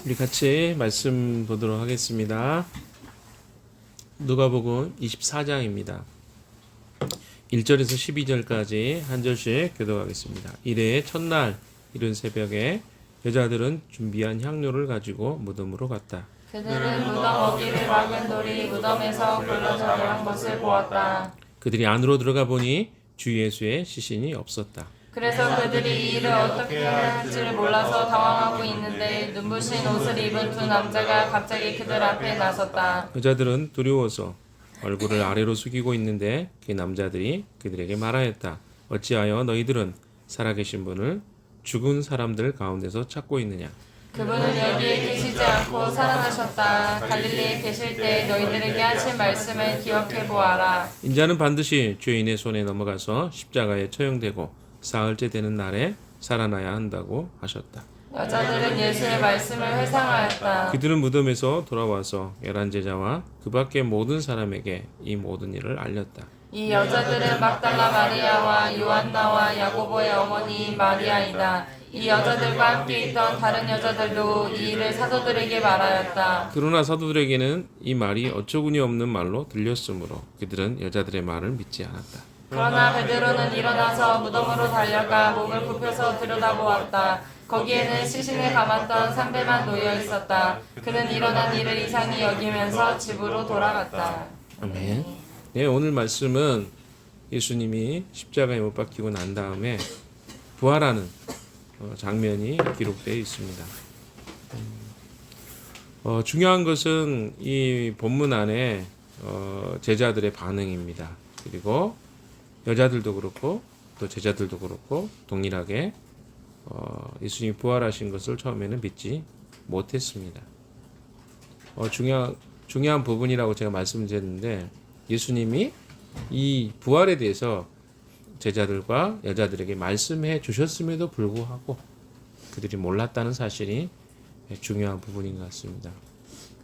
우리 같이 말씀 보도록 하겠습니다. 누가복음 24장입니다. 1절에서 12절까지 한 절씩 교독하겠습니다. 이래의 첫날 이른 새벽에 여자들은 준비한 향료를 가지고 무덤으로 갔다. 그들은 무덤 어귀를 막은 돌이 무덤에서 굴러져 나간 것을 보았다. 그들이 안으로 들어가 보니 주 예수의 시신이 없었다. 그래서 그들이 이 일을 어떻게 해야 할지를 몰라서 당황하고 있는데 눈부신 옷을 입은 두 남자가 갑자기 그들 앞에 나섰다. 여자들은 두려워서 얼굴을 아래로 숙이고 있는데 그 남자들이 그들에게 말하였다. 어찌하여 너희들은 살아계신 분을 죽은 사람들 가운데서 찾고 있느냐? 그분은 여기에 계시지 않고 살아나셨다. 갈릴리에 계실 때 너희들에게 하신 말씀을 기억해 보아라. 인자는 반드시 죄인의 손에 넘어가서 십자가에 처형되고 사흘째 되는 날에 살아나야 한다고 하셨다. 여자들은 예수의 말씀을 회상하였다. 그들은 무덤에서 돌아와서 11제자와 그 밖의 모든 사람에게 이 모든 일을 알렸다. 이 여자들은 막달라 마리아와 요한나와 야고보의 어머니 마리아이다. 이 여자들과 함께 있던 다른 여자들도 이 일을 사도들에게 말하였다. 그러나 사도들에게는 이 말이 어처구니 없는 말로 들렸으므로 그들은 여자들의 말을 믿지 않았다. 그러나 베드로는 일어나서 무덤으로 달려가 몸을 굽혀서 들여다보았다. 거기에는 시신을 감았던 상대만 놓여 있었다. 그는 일어난 일을 이상히 여기면서 집으로 돌아갔다. 아멘. 네, 오늘 말씀은 예수님이 십자가에 못 박히고 난 다음에 부활하는 장면이 기록되어 있습니다. 중요한 것은 이 본문 안에 제자들의 반응입니다. 그리고 여자들도 그렇고 또 제자들도 그렇고 동일하게 예수님이 부활하신 것을 처음에는 믿지 못했습니다. 중요한 부분이라고 제가 말씀드렸는데 예수님이 이 부활에 대해서 제자들과 여자들에게 말씀해 주셨음에도 불구하고 그들이 몰랐다는 사실이 중요한 부분인 것 같습니다.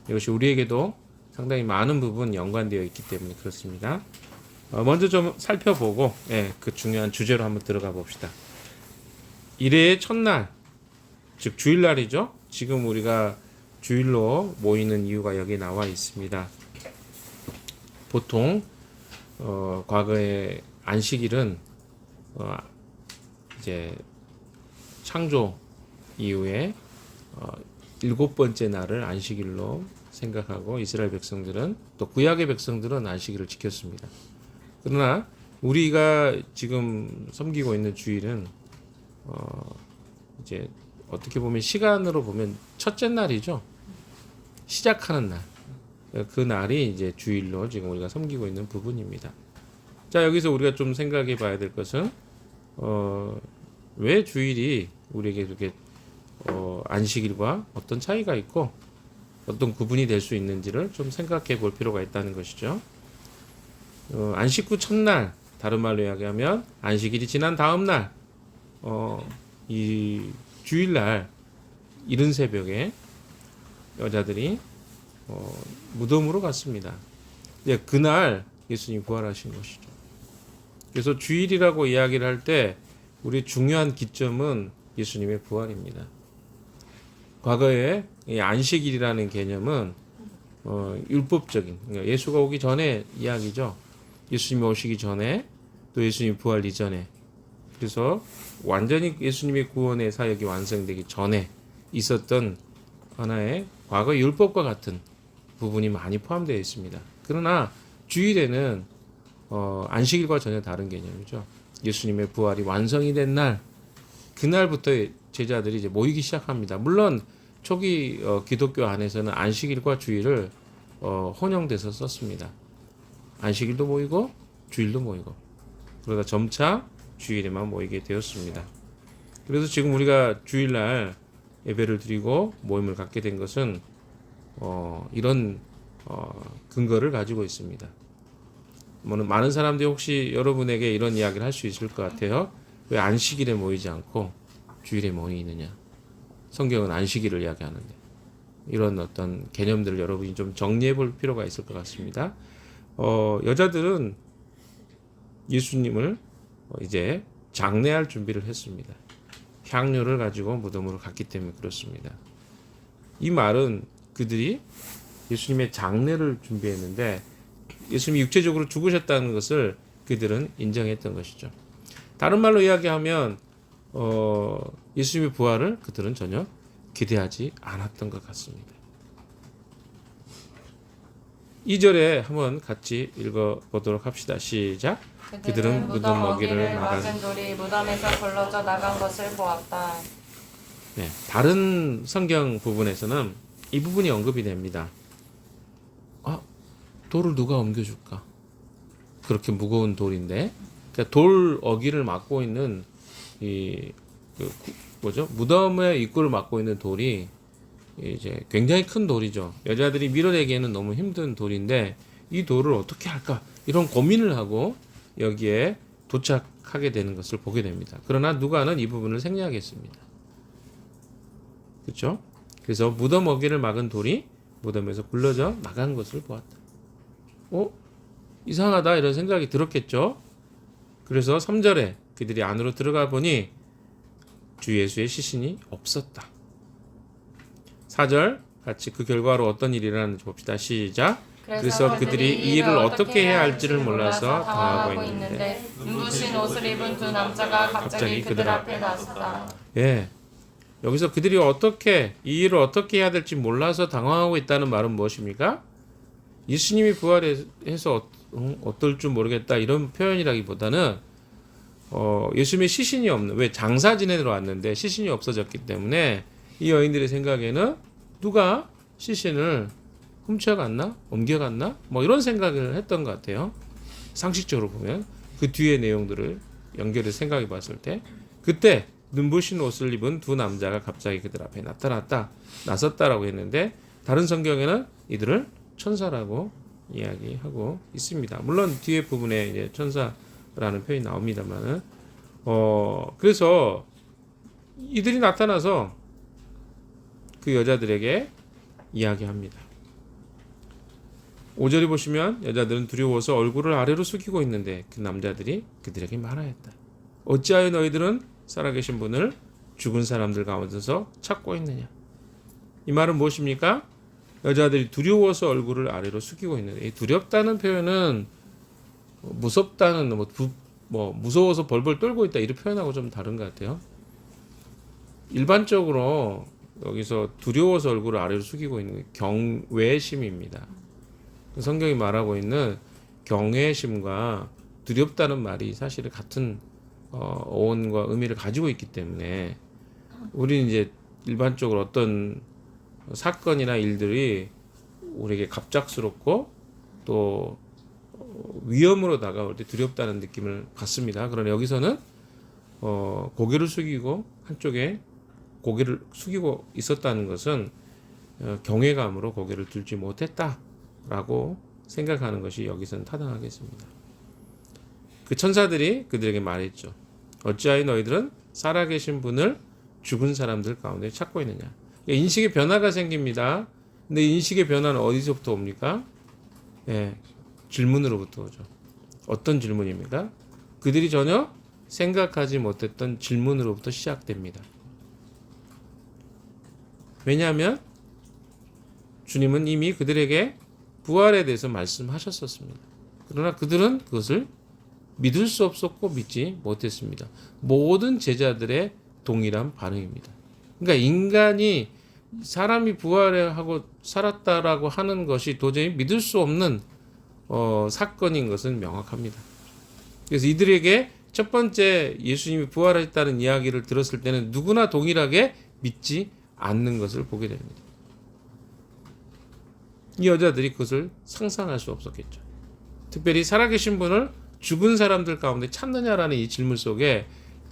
이것이 우리에게도 상당히 많은 부분 연관되어 있기 때문에 그렇습니다. 먼저 좀 살펴보고 그 중요한 주제로 한번 들어가 봅시다. 이래의 첫날, 즉 주일날이죠. 지금 우리가 주일로 모이는 이유가 여기 나와 있습니다. 보통 과거의 안식일은 이제 창조 이후에 7번째 날을 안식일로 생각하고 이스라엘 백성들은 또 구약의 백성들은 안식일을 지켰습니다. 그러나 우리가 지금 섬기고 있는 주일은 이제 어떻게 보면 시간으로 보면 첫째 날이죠. 시작하는 날. 그 날이 이제 주일로 지금 우리가 섬기고 있는 부분입니다. 자, 여기서 우리가 좀 생각해 봐야 될 것은 왜 주일이 우리에게 그렇게 안식일과 어떤 차이가 있고 어떤 구분이 될 수 있는지를 좀 생각해 볼 필요가 있다는 것이죠. 안식 후 첫날, 다른 말로 이야기하면 안식일이 지난 다음 날, 이 주일날 이른 새벽에 여자들이 무덤으로 갔습니다. 그날 예수님이 부활하신 것이죠. 그래서 주일이라고 이야기를 할 때 우리 중요한 기점은 예수님의 부활입니다. 과거에 이 안식일이라는 개념은 율법적인, 그러니까 예수가 오기 전에 이야기죠. 예수님이 오시기 전에 또 예수님 부활 이전에, 그래서 완전히 예수님의 구원의 사역이 완성되기 전에 있었던 하나의 과거 율법과 같은 부분이 많이 포함되어 있습니다. 그러나 주일에는 안식일과 전혀 다른 개념이죠. 예수님의 부활이 완성이 된 날, 그날부터 제자들이 이제 모이기 시작합니다. 물론 초기 기독교 안에서는 안식일과 주일을 혼용돼서 썼습니다. 안식일도 모이고 주일도 모이고, 그러다 점차 주일에만 모이게 되었습니다. 그래서 지금 우리가 주일날 예배를 드리고 모임을 갖게 된 것은 이런 근거를 가지고 있습니다. 많은 사람들이 혹시 여러분에게 이런 이야기를 할 수 있을 것 같아요. 왜 안식일에 모이지 않고 주일에 모이느냐? 성경은 안식일을 이야기하는데, 이런 어떤 개념들을 여러분이 좀 정리해 볼 필요가 있을 것 같습니다. 여자들은 예수님을 이제 장례할 준비를 했습니다. 향료를 가지고 무덤으로 갔기 때문에 그렇습니다. 이 말은 그들이 예수님의 장례를 준비했는데 예수님이 육체적으로 죽으셨다는 것을 그들은 인정했던 것이죠. 다른 말로 이야기하면 예수님의 부활을 그들은 전혀 기대하지 않았던 것 같습니다. 2절에 한번 같이 읽어보도록 합시다. 시작. 그들은 무덤 먹이를 막은 돌이 무덤에서 걸러져 나간 것을 보았다. 네, 다른 성경 부분에서는 이 부분이 언급이 됩니다. 돌을 누가 옮겨줄까? 그렇게 무거운 돌인데, 그러니까 돌 어기를 막고 있는 무덤의 입구를 막고 있는 돌이 이제 굉장히 큰 돌이죠. 여자들이 밀어내기에는 너무 힘든 돌인데 이 돌을 어떻게 할까? 이런 고민을 하고 여기에 도착하게 되는 것을 보게 됩니다. 그러나 누가는 이 부분을 생략했습니다. 그렇죠? 그래서 무덤 어기를 막은 돌이 무덤에서 굴러져 나간 것을 보았다. 이상하다 이런 생각이 들었겠죠. 그래서 3절에 그들이 안으로 들어가 보니 주 예수의 시신이 없었다. 4절 같이 그 결과로 어떤 일이 일어났는지 봅시다. 시작. 그래서 그들이 이 일을 어떻게 해야 할지를 몰라서 당하고 있는데 눈부신 옷을 입은 두 남자가 갑자기 그들 앞에 나섰다. 예, 여기서 그들이 이 일을 어떻게 해야 될지 몰라서 당황하고 있다는 말은 무엇입니까? 예수님이 부활해서 어떨 줄 모르겠다 이런 표현이라기보다는 예수님의 시신이 없는, 왜 장사 지내러 왔는데 시신이 없어졌기 때문에 이 여인들의 생각에는 누가 시신을 훔쳐갔나? 옮겨갔나? 뭐 이런 생각을 했던 것 같아요. 상식적으로 보면 그 뒤의 내용들을 연결해 생각해 봤을 때 그때 눈부신 옷을 입은 두 남자가 갑자기 그들 앞에 나섰다라고 했는데 다른 성경에는 이들을 천사라고 이야기하고 있습니다. 물론 뒤에 부분에 이제 천사라는 표현이 나옵니다만은 그래서 이들이 나타나서 그 여자들에게 이야기합니다. 5절에 보시면 여자들은 두려워서 얼굴을 아래로 숙이고 있는데 그 남자들이 그들에게 말하였다. 어찌하여 너희들은 살아계신 분을 죽은 사람들 가운데서 찾고 있느냐? 이 말은 무엇입니까? 여자들이 두려워서 얼굴을 아래로 숙이고 있는데 이 두렵다는 표현은 무섭다는 무서워서 벌벌 떨고 있다 이렇게 표현하고 좀 다른 것 같아요. 일반적으로 여기서 두려워서 얼굴을 아래로 숙이고 있는 경외심입니다. 성경이 말하고 있는 경외심과 두렵다는 말이 사실 같은 어원과 의미를 가지고 있기 때문에 우리는 이제 일반적으로 어떤 사건이나 일들이 우리에게 갑작스럽고 또 위험으로 다가올 때 두렵다는 느낌을 받습니다. 그러나 여기서는 고개를 숙이고 한쪽에 고개를 숙이고 있었다는 것은 경외감으로 고개를 들지 못했다라고 생각하는 것이 여기서는 타당하겠습니다. 그 천사들이 그들에게 말했죠. 어찌하여 너희들은 살아계신 분을 죽은 사람들 가운데 찾고 있느냐. 인식의 변화가 생깁니다. 근데 인식의 변화는 어디서부터 옵니까? 질문으로부터 오죠. 어떤 질문입니까? 그들이 전혀 생각하지 못했던 질문으로부터 시작됩니다. 왜냐하면 주님은 이미 그들에게 부활에 대해서 말씀하셨었습니다. 그러나 그들은 그것을 믿을 수 없었고 믿지 못했습니다. 모든 제자들의 동일한 반응입니다. 그러니까 사람이 부활하고 살았다라고 하는 것이 도저히 믿을 수 없는 사건인 것은 명확합니다. 그래서 이들에게 첫 번째 예수님이 부활했다는 이야기를 들었을 때는 누구나 동일하게 믿지 않는 것을 보게 됩니다. 이 여자들이 그것을 상상할 수 없었겠죠. 특별히 살아계신 분을 죽은 사람들 가운데 찾느냐라는 이 질문 속에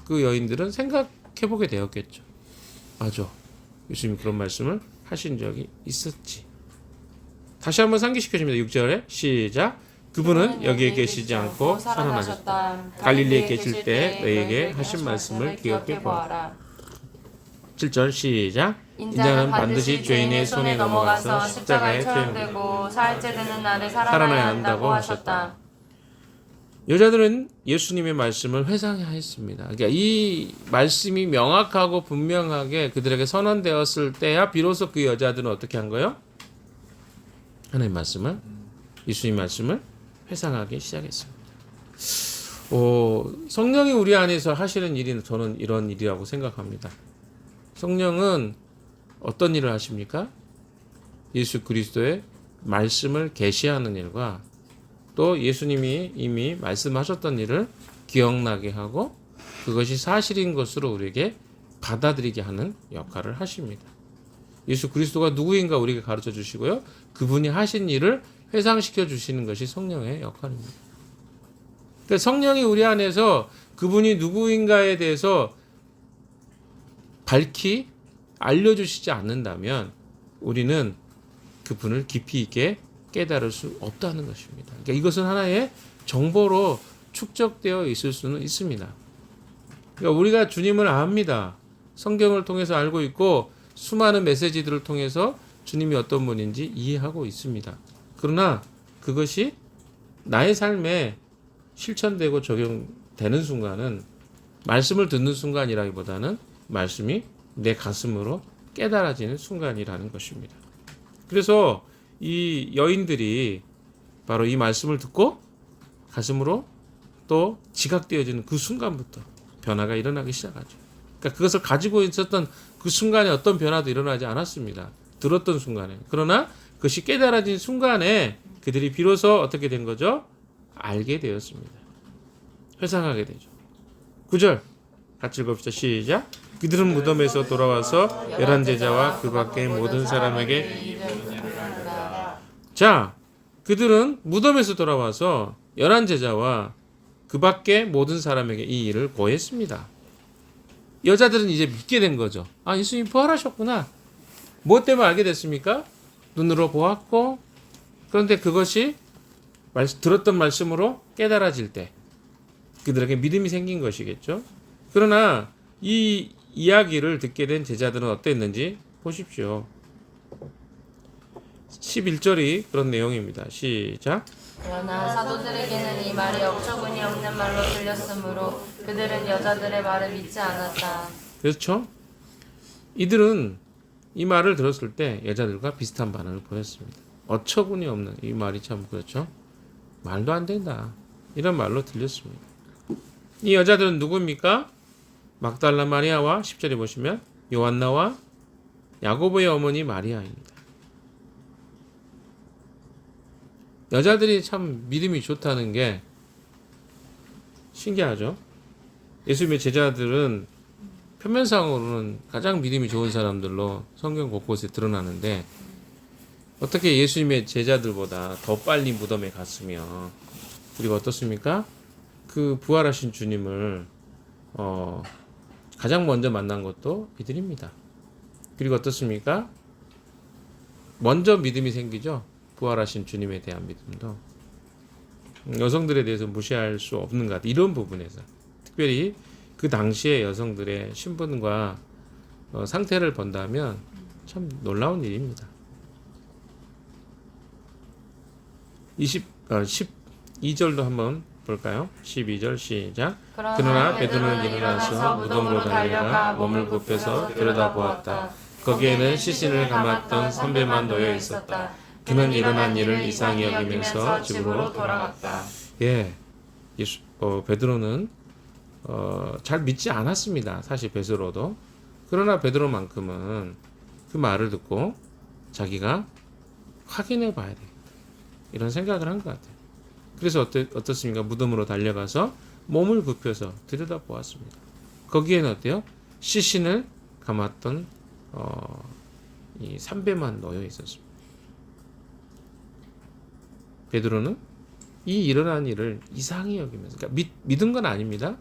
그 여인들은 생각해보게 되었겠죠. 맞아. 예수님이 그런 말씀을 하신 적이 있었지. 다시 한번 상기시켜줍니다. 6절에 시작. 그분은 여기에 계시지 않고 살아나셨다. 갈릴리에 계실 때 너희에게 하신 말씀을 기억해 보아라. 7절 시작. 인자는 반드시 죄인의 손에 넘어가서 십자가에 처형되고 사흘째 되는 날에 살아나야 한다고 하셨다. 여자들은 예수님의 말씀을 회상했습니다. 그러니까 이 말씀이 명확하고 분명하게 그들에게 선언되었을 때야 비로소 그 여자들은 어떻게 한 거예요? 하나님 말씀을, 예수님 말씀을 회상하기 시작했습니다. 성령이 우리 안에서 하시는 일은 저는 이런 일이라고 생각합니다. 성령은 어떤 일을 하십니까? 예수 그리스도의 말씀을 계시하는 일과 또 예수님이 이미 말씀하셨던 일을 기억나게 하고 그것이 사실인 것으로 우리에게 받아들이게 하는 역할을 하십니다. 예수 그리스도가 누구인가 우리에게 가르쳐 주시고요. 그분이 하신 일을 회상시켜 주시는 것이 성령의 역할입니다. 그러니까 성령이 우리 안에서 그분이 누구인가에 대해서 밝히 알려주시지 않는다면 우리는 그분을 깊이 있게 깨달을 수 없다는 것입니다. 그러니까 이것은 하나의 정보로 축적되어 있을 수는 있습니다. 그러니까 우리가 주님을 압니다. 성경을 통해서 알고 있고 수많은 메시지들을 통해서 주님이 어떤 분인지 이해하고 있습니다. 그러나 그것이 나의 삶에 실천되고 적용되는 순간은 말씀을 듣는 순간이라기보다는 말씀이 내 가슴으로 깨달아지는 순간이라는 것입니다. 그래서 이 여인들이 바로 이 말씀을 듣고 가슴으로 또 지각되어지는 그 순간부터 변화가 일어나기 시작하죠. 그러니까 그것을 가지고 있었던 그 순간에 어떤 변화도 일어나지 않았습니다. 들었던 순간에. 그러나 그것이 깨달아진 순간에 그들이 비로소 어떻게 된 거죠? 알게 되었습니다. 회상하게 되죠. 9절 같이 읽읍시다. 시작. 그들은 무덤에서 돌아와서 11제자와 그 밖의 모든 사람에게 자, 그들은 무덤에서 돌아와서 11제자와 그 밖의 모든 사람에게 이 일을 고했습니다. 여자들은 이제 믿게 된 거죠. 아, 예수님 부활하셨구나. 무엇 때문에 알게 됐습니까? 눈으로 보았고 그런데 그것이 들었던 말씀으로 깨달아질 때 그들에게 믿음이 생긴 것이겠죠. 그러나 이 이야기를 듣게 된 제자들은 어땠는지 보십시오. 11절이 그런 내용입니다. 시작. 그러나 사도들에게는 이 말이 어처구니 없는 말로 들렸으므로 그들은 여자들의 말을 믿지 않았다. 그렇죠? 이들은 이 말을 들었을 때 여자들과 비슷한 반응을 보였습니다. 어처구니 없는 이 말이 참 그렇죠? 말도 안 된다. 이런 말로 들렸습니다. 이 여자들은 누구입니까? 막달라 마리아와 10절에 보시면 요한나와 야고보의 어머니 마리아입니다. 여자들이 참 믿음이 좋다는 게 신기하죠. 예수님의 제자들은 표면상으로는 가장 믿음이 좋은 사람들로 성경 곳곳에 드러나는데 어떻게 예수님의 제자들보다 더 빨리 무덤에 갔으며 그리고 어떻습니까? 그 부활하신 주님을 가장 먼저 만난 것도 이들입니다. 그리고 어떻습니까? 먼저 믿음이 생기죠. 부활하신 주님에 대한 믿음도 여성들에 대해서 무시할 수 없는 것 같아요. 이런 부분에서 특별히 그 당시의 여성들의 신분과 상태를 본다면 참 놀라운 일입니다. 12절도 한번 볼까요? 12절 시작. 그러나 베드로는 일어나서 무덤으로 달려가 몸을 굽혀서 들여다보았다. 거기에는 시신을 감았던 선배만 놓여 있었다. 그는 일어난 일을 이상히 여기면서 집으로 돌아갔다. 예, 베드로는 잘 믿지 않았습니다. 사실 베드로도. 그러나 베드로만큼은 그 말을 듣고 자기가 확인해 봐야 되겠다. 이런 생각을 한 것 같아요. 그래서 어떻습니까? 무덤으로 달려가서 몸을 굽혀서 들여다보았습니다. 거기에는 어때요? 시신을 감았던 이 삼배만 놓여 있었습니다. 베드로는 이 일어난 일을 이상히 여기면서 그러니까 믿은 건 아닙니다.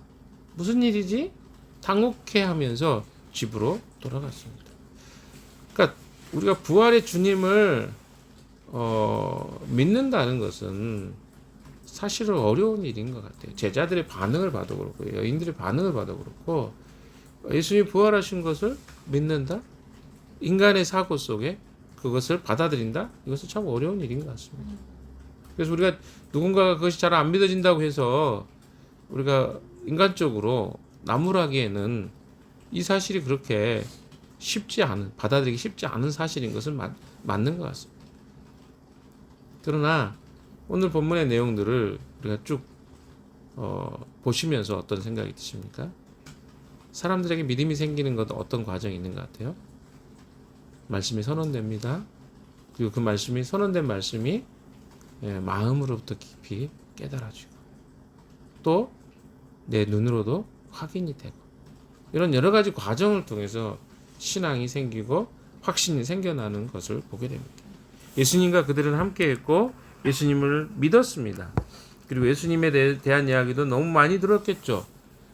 무슨 일이지? 당혹해하면서 집으로 돌아갔습니다. 그러니까 우리가 부활의 주님을 믿는다는 것은 사실은 어려운 일인 것 같아요. 제자들의 반응을 봐도 그렇고 여인들의 반응을 봐도 그렇고 예수님이 부활하신 것을 믿는다? 인간의 사고 속에 그것을 받아들인다? 이것은 참 어려운 일인 것 같습니다. 그래서 우리가 누군가가 그것이 잘 안 믿어진다고 해서 우리가 인간적으로 나무라기에는 이 사실이 그렇게 받아들이기 쉽지 않은 사실인 것은 맞는 것 같습니다. 그러나 오늘 본문의 내용들을 우리가 쭉 보시면서 어떤 생각이 드십니까? 사람들에게 믿음이 생기는 것은 어떤 과정이 있는 것 같아요? 말씀이 선언됩니다. 그리고 그 말씀이 선언된 말씀이 마음으로부터 깊이 깨달아지고 또 내 눈으로도 확인이 되고 이런 여러 가지 과정을 통해서 신앙이 생기고 확신이 생겨나는 것을 보게 됩니다. 예수님과 그들은 함께했고 예수님을 믿었습니다. 그리고 예수님에 대한 이야기도 너무 많이 들었겠죠.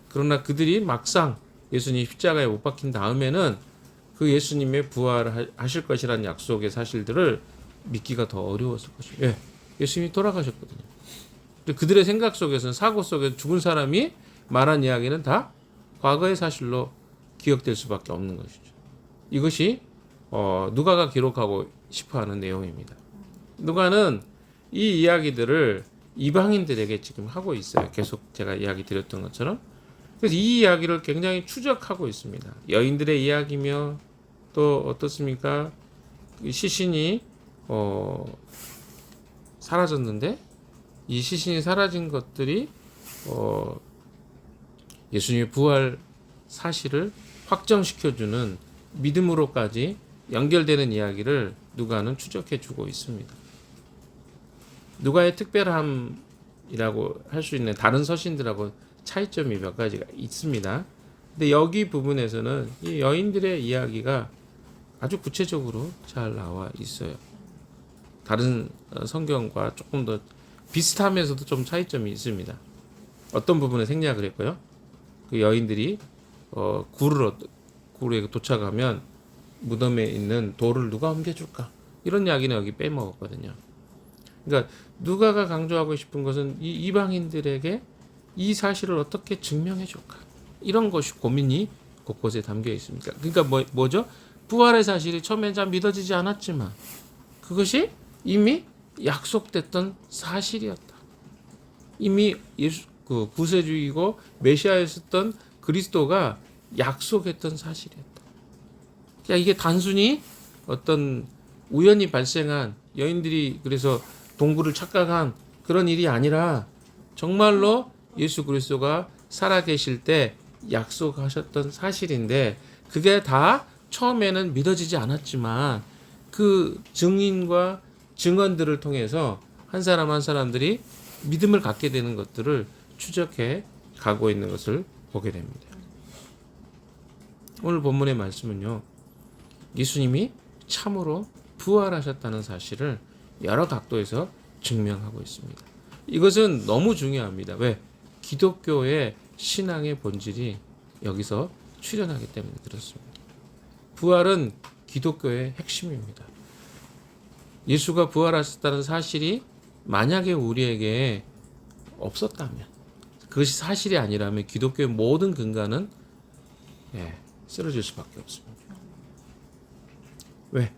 그러나 그들이 막상 예수님 십자가에 못 박힌 다음에는 그 예수님의 부활하실 것이라는 약속의 사실들을 믿기가 더 어려웠을 것입니다. 예수님이 돌아가셨거든요. 그들의 생각 속에서는 사고 속에 죽은 사람이 말한 이야기는 다 과거의 사실로 기억될 수밖에 없는 것이죠. 이것이 누가가 기록하고 싶어하는 내용입니다. 누가는 이 이야기들을 이방인들에게 지금 하고 있어요. 계속 제가 이야기 드렸던 것처럼. 그래서 이 이야기를 굉장히 추적하고 있습니다. 여인들의 이야기며 또 어떻습니까? 시신이 사라졌는데 이 시신이 사라진 것들이 예수님의 부활 사실을 확정시켜주는 믿음으로까지 연결되는 이야기를 누가는 추적해주고 있습니다. 누가의 특별함이라고 할 수 있는 다른 서신들하고 차이점이 몇 가지가 있습니다. 근데 여기 부분에서는 이 여인들의 이야기가 아주 구체적으로 잘 나와 있어요. 다른 성경과 조금 더 비슷하면서도 좀 차이점이 있습니다. 어떤 부분에 생략을 했고요. 그 여인들이 굴에 도착하면 무덤에 있는 돌을 누가 옮겨줄까? 이런 이야기는 여기 빼먹었거든요. 그러니까 누가가 강조하고 싶은 것은 이 이방인들에게 이 사실을 어떻게 증명해 줄까? 이런 것이 고민이 곳곳에 담겨 있습니다. 그러니까 뭐죠? 부활의 사실이 처음엔 잘 믿어지지 않았지만 그것이 이미 약속됐던 사실이었다. 이미 그 구세주이고 메시아였었던 그리스도가 약속했던 사실이었다. 그러니까 이게 단순히 어떤 우연히 발생한 여인들이 그래서 동굴을 착각한 그런 일이 아니라 정말로 예수 그리스도가 살아계실 때 약속하셨던 사실인데 그게 다 처음에는 믿어지지 않았지만 그 증인과 증언들을 통해서 한 사람 한 사람들이 믿음을 갖게 되는 것들을 추적해 가고 있는 것을 보게 됩니다. 오늘 본문의 말씀은요. 예수님이 참으로 부활하셨다는 사실을 여러 각도에서 증명하고 있습니다. 이것은 너무 중요합니다. 왜? 기독교의 신앙의 본질이 여기서 출현하기 때문에 그렇습니다. 부활은 기독교의 핵심입니다. 예수가 부활하셨다는 사실이 만약에 우리에게 없었다면 그것이 사실이 아니라면 기독교의 모든 근간은 쓰러질 수밖에 없습니다. 왜?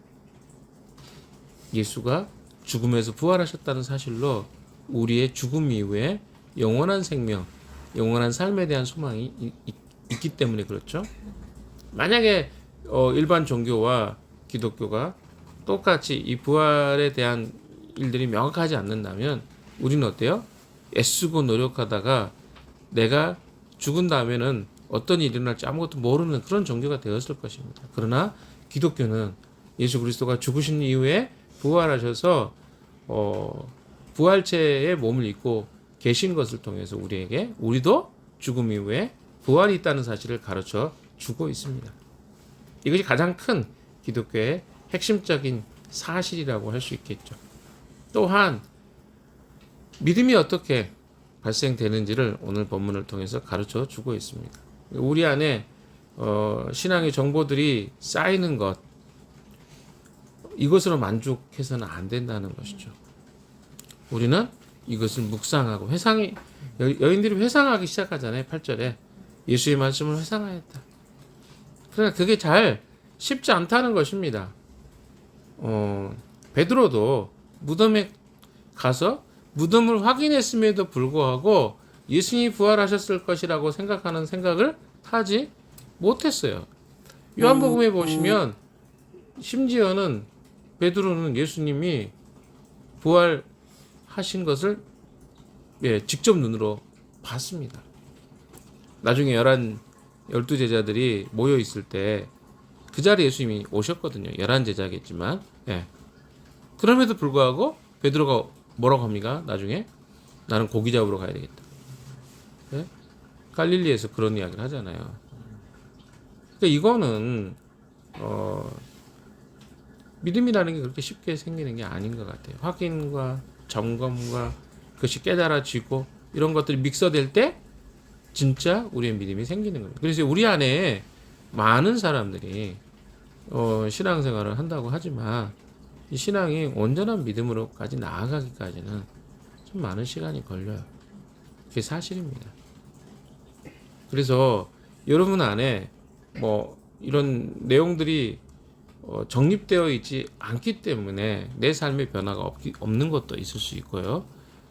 예수가 죽음에서 부활하셨다는 사실로 우리의 죽음 이후에 영원한 생명, 영원한 삶에 대한 소망이 있기 때문에 그렇죠. 만약에 일반 종교와 기독교가 똑같이 이 부활에 대한 일들이 명확하지 않는다면 우리는 어때요? 애쓰고 노력하다가 내가 죽은 다음에는 어떤 일이 일어날지 아무것도 모르는 그런 종교가 되었을 것입니다. 그러나 기독교는 예수 그리스도가 죽으신 이후에 부활하셔서 부활체의 몸을 입고 계신 것을 통해서 우리도 죽음 이후에 부활이 있다는 사실을 가르쳐 주고 있습니다. 이것이 가장 큰 기독교의 핵심적인 사실이라고 할 수 있겠죠. 또한 믿음이 어떻게 발생되는지를 오늘 본문을 통해서 가르쳐 주고 있습니다. 우리 안에 신앙의 정보들이 쌓이는 것, 이것으로 만족해서는 안 된다는 것이죠. 우리는 이것을 묵상하고 여인들이 회상하기 시작하잖아요. 8절에 예수의 말씀을 회상하였다. 그러나 그게 잘 쉽지 않다는 것입니다. 베드로도 무덤에 가서 무덤을 확인했음에도 불구하고 예수님이 부활하셨을 것이라고 생각하는 생각을 하지 못했어요. 요한복음에 보시면 심지어는 베드로는 예수님이 부활하신 것을 직접 눈으로 봤습니다. 나중에 12 제자들이 모여 있을 때 그 자리에 예수님이 오셨거든요. 11 제자겠지만. 그럼에도 불구하고 베드로가 뭐라고 합니까? 나중에 나는 고기 잡으러 가야 되겠다. 갈릴리에서 그런 이야기를 하잖아요. 그러니까 이거는 믿음이라는 게 그렇게 쉽게 생기는 게 아닌 것 같아요. 확인과 점검과 그것이 깨달아지고 이런 것들이 믹서될 때 진짜 우리의 믿음이 생기는 겁니다. 그래서 우리 안에 많은 사람들이 신앙생활을 한다고 하지만 이 신앙이 온전한 믿음으로까지 나아가기까지는 좀 많은 시간이 걸려요. 그게 사실입니다. 그래서 여러분 안에 뭐 이런 내용들이 정립되어 있지 않기 때문에 내 삶의 변화가 없는 것도 있을 수 있고요.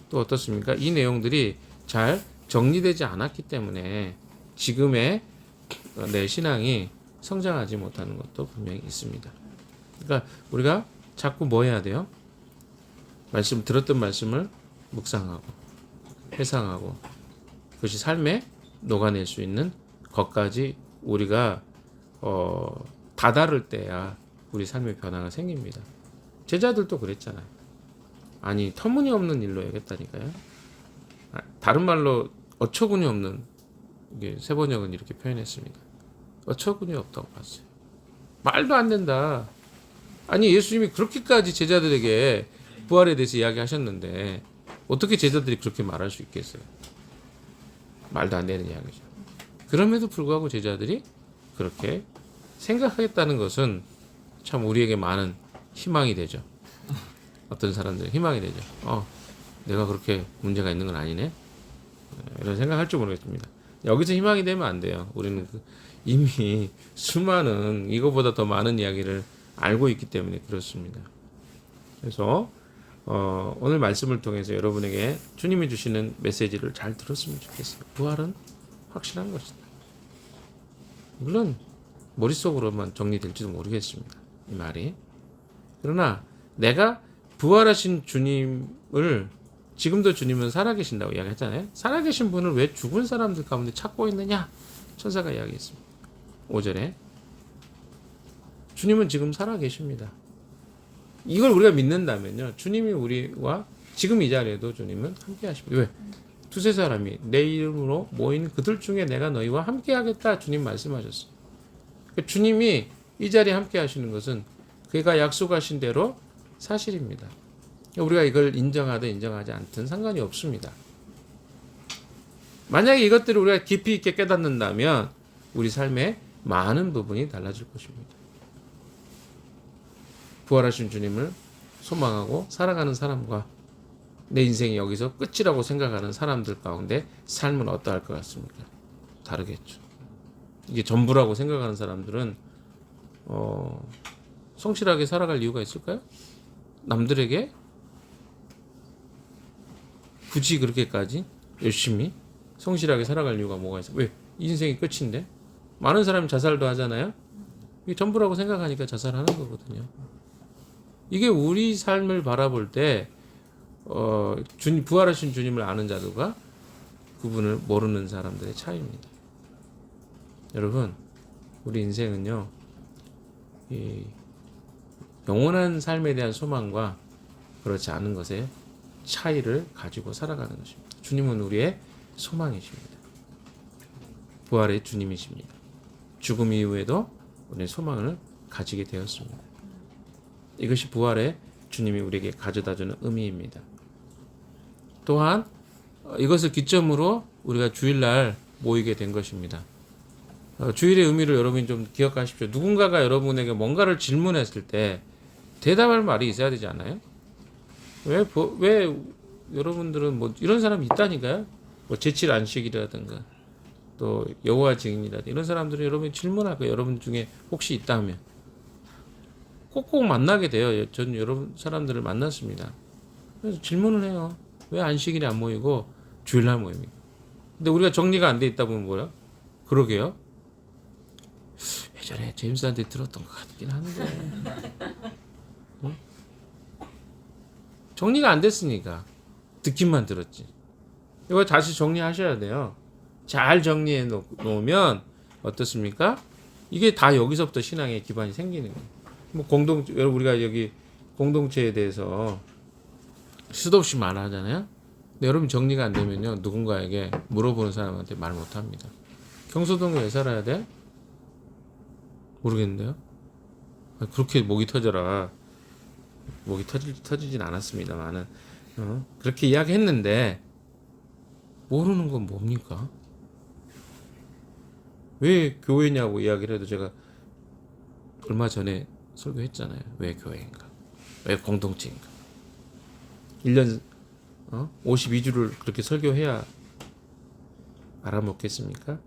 또 어떻습니까? 이 내용들이 잘 정리되지 않았기 때문에 지금의 내 신앙이 성장하지 못하는 것도 분명히 있습니다. 그러니까 우리가 자꾸 뭐 해야 돼요? 들었던 말씀을 묵상하고 회상하고 그것이 삶에 녹아낼 수 있는 것까지 우리가 다다를 때야 우리 삶의 변화가 생깁니다. 제자들도 그랬잖아요. 아니 터무니없는 일로 여겼다니까요. 다른 말로 어처구니 없는 세번역은 이렇게 표현했습니다. 어처구니 없다고 봤어요. 말도 안 된다. 아니 예수님이 그렇게까지 제자들에게 부활에 대해서 이야기하셨는데 어떻게 제자들이 그렇게 말할 수 있겠어요? 말도 안 되는 이야기죠. 그럼에도 불구하고 제자들이 그렇게 생각하겠다는 것은 참 우리에게 많은 희망이 되죠. 어떤 사람들은 희망이 되죠. 내가 그렇게 문제가 있는 건 아니네. 이런 생각할 줄 모르겠습니다. 여기서 희망이 되면 안 돼요. 우리는 이미 수많은 이거보다 더 많은 이야기를 알고 있기 때문에 그렇습니다. 그래서 오늘 말씀을 통해서 여러분에게 주님이 주시는 메시지를 잘 들었으면 좋겠어요. 부활은 확실한 것이다. 물론 머릿속으로만 정리될지도 모르겠습니다. 이 말이. 그러나 내가 부활하신 주님을 지금도 주님은 살아계신다고 이야기했잖아요. 살아계신 분을 왜 죽은 사람들 가운데 찾고 있느냐? 천사가 이야기했습니다. 5절에 주님은 지금 살아계십니다. 이걸 우리가 믿는다면요. 주님이 우리와 지금 이 자리에도 주님은 함께 하십니다. 왜? 두세 사람이 내 이름으로 모인 그들 중에 내가 너희와 함께 하겠다 주님 말씀하셨어요. 주님이 이 자리에 함께 하시는 것은 그가 약속하신 대로 사실입니다. 우리가 이걸 인정하든 인정하지 않든 상관이 없습니다. 만약에 이것들을 우리가 깊이 있게 깨닫는다면 우리 삶의 많은 부분이 달라질 것입니다. 부활하신 주님을 소망하고 살아가는 사람과 내 인생이 여기서 끝이라고 생각하는 사람들 가운데 삶은 어떠할 것 같습니까? 다르겠죠. 이게 전부라고 생각하는 사람들은 성실하게 살아갈 이유가 있을까요? 남들에게 굳이 그렇게까지 열심히 성실하게 살아갈 이유가 뭐가 있어요? 왜? 인생이 끝인데? 많은 사람이 자살도 하잖아요? 이게 전부라고 생각하니까 자살하는 거거든요. 이게 우리 삶을 바라볼 때 부활하신 주님을 아는 자들과 그분을 모르는 사람들의 차이입니다. 여러분, 우리 인생은요, 이 영원한 삶에 대한 소망과 그렇지 않은 것의 차이를 가지고 살아가는 것입니다. 주님은 우리의 소망이십니다. 부활의 주님이십니다. 죽음 이후에도 우리의 소망을 가지게 되었습니다. 이것이 부활의 주님이 우리에게 가져다주는 의미입니다. 또한 이것을 기점으로 우리가 주일날 모이게 된 것입니다. 주일의 의미를 여러분이 좀 기억하십시오. 누군가가 여러분에게 뭔가를 질문했을 때 대답할 말이 있어야 되지 않아요? 왜 여러분들은 뭐 이런 사람이 있다니까요? 뭐 제칠 안식이라든가 또 여호와 증인이라든가 이런 사람들은 여러분이 질문할 거예요. 여러분 중에 혹시 있다면 꼭꼭 만나게 돼요. 전 여러분 사람들을 만났습니다. 그래서 질문을 해요. 왜 안식일에 안 모이고 주일날 모입니까? 근데 우리가 정리가 안 돼 있다 보면 뭐야? 그러게요. 예전에 제임스한테 들었던 것 같긴 한데 응? 정리가 안 됐으니까 듣기만 들었지. 이거 다시 정리하셔야 돼요. 잘 정리해 놓으면 어떻습니까? 이게 다 여기서부터 신앙의 기반이 생기는 거예요. 뭐 여러분 우리가 여기 공동체에 대해서 수도 없이 말하잖아요. 근데 여러분 정리가 안 되면요 누군가에게 물어보는 사람한테 말 못합니다. 경소동에 왜 살아야 돼? 모르겠는데요. 그렇게 목이 터져라. 목이 터지진 않았습니다만은 그렇게 이야기했는데 모르는 건 뭡니까? 왜 교회냐고 이야기를 해도 제가 얼마 전에 설교했잖아요. 왜 교회인가? 왜 공동체인가? 1년 52주를 그렇게 설교해야 알아먹겠습니까?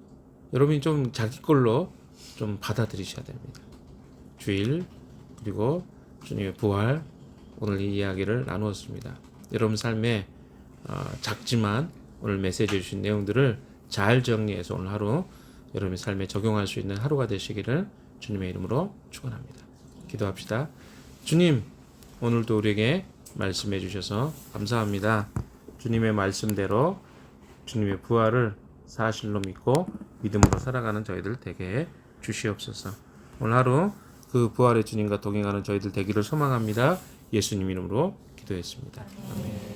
여러분이 좀 자기 걸로 좀 받아들이셔야 됩니다. 주일 그리고 주님의 부활 오늘 이 이야기를 나누었습니다. 여러분 삶에 작지만 오늘 메시지 주신 내용들을 잘 정리해서 오늘 하루 여러분의 삶에 적용할 수 있는 하루가 되시기를 주님의 이름으로 축원합니다. 기도합시다. 주님, 오늘도 우리에게 말씀해 주셔서 감사합니다. 주님의 말씀대로 주님의 부활을 사실로 믿고 믿음으로 살아가는 저희들 되게 주시옵소서. 오늘 하루 그 부활의 주님과 동행하는 저희들 되기를 소망합니다. 예수님 이름으로 기도했습니다. 아멘.